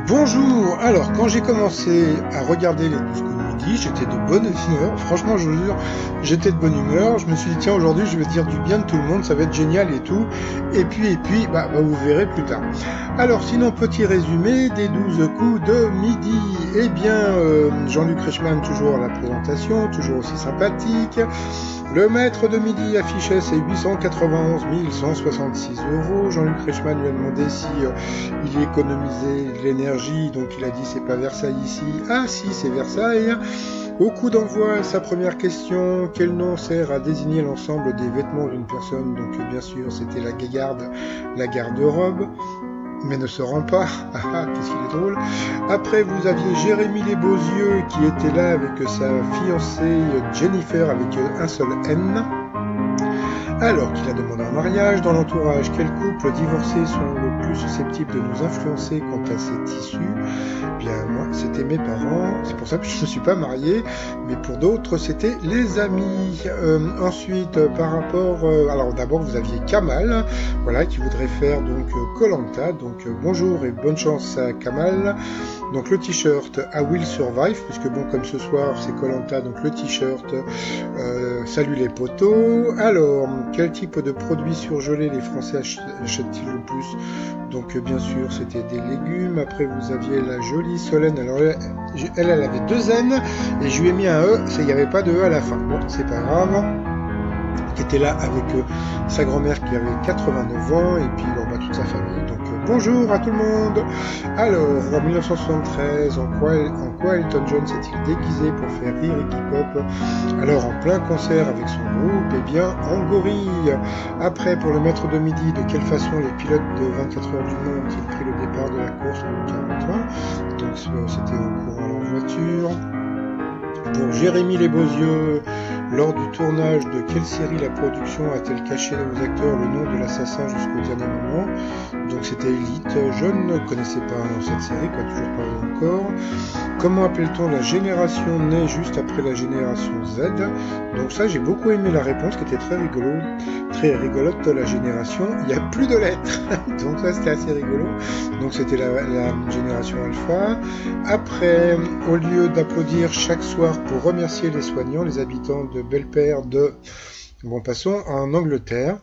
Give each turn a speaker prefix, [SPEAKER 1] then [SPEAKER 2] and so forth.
[SPEAKER 1] Bonjour! Alors, quand j'ai commencé à regarder les 12 coups de midi, j'étais de bonne humeur. Franchement, je vous jure, j'étais de bonne humeur. Je me suis dit, tiens, aujourd'hui, je vais dire du bien de tout le monde, ça va être génial et tout. Et puis, vous verrez plus tard. Alors, sinon, petit résumé des 12 coups de midi. Eh bien, Jean-Luc Reichmann, toujours à la présentation, toujours aussi sympathique. Le maître de midi affichait ses 891 166 euros. Jean-Luc Reichmann lui a demandé si il économisait de l'énergie, donc il a dit c'est pas Versailles ici. Ah si, c'est Versailles. Au coup d'envoi, sa première question, quel nom sert à désigner l'ensemble des vêtements d'une personne? Donc bien sûr, c'était la gaillarde, la garde-robe. Mais ne se rend pas. Ah ah, qu'est-ce qu'il est drôle. Après, vous aviez Jérémy Les Beauzieux qui était là avec sa fiancée Jennifer avec un seul N. Alors qu'il a demandé un mariage, dans l'entourage, quels couples divorcés sont le plus susceptibles de nous influencer quant à ces tissus? Bien, moi, c'était mes parents, c'est pour ça que je ne me suis pas marié, mais pour d'autres, c'était les amis. Ensuite, par rapport... alors d'abord, vous aviez Kamal, voilà, qui voudrait faire donc Koh-Lanta, donc bonjour et bonne chance à Kamal. Donc le t-shirt I Will Survive, puisque bon, comme ce soir, c'est Koh-Lanta, donc le t-shirt salut les potos. Alors, quel type de produits surgelés les Français achètent-ils le plus? Donc bien sûr, c'était des légumes. Après, vous aviez la jolie Solène. Alors elle avait deux N et je lui ai mis un E, il n'y avait pas de E à la fin. Bon, c'est pas grave. Qui était là avec sa grand-mère qui avait 89 ans et puis toute sa famille. Donc bonjour à tout le monde. Alors, en 1973, en quoi Elton John s'est-il déguisé pour faire rire Iggy Pop? Alors, en plein concert avec son groupe, eh bien, en gorille. Après, pour le maître de midi, de quelle façon les pilotes de 24 heures du Mans ont-ils pris le départ de la course en 41? Donc, c'était au courant à leur voiture. Pour Jérémy Les Beauzieux, lors du tournage de quelle série la production a-t-elle caché aux acteurs le nom de l'assassin jusqu'au dernier moment? Donc c'était Elite. Je ne connaissais pas cette série, toujours pas encore. Comment appelle-t-on la génération née juste après la génération Z? Donc ça, j'ai beaucoup aimé la réponse qui était très rigolote. La génération, il n'y a plus de lettres. Donc ça, c'était assez rigolo. Donc c'était la génération Alpha. Après, au lieu d'applaudir chaque soir pour remercier les soignants, les habitants de Belpaire passons en Angleterre.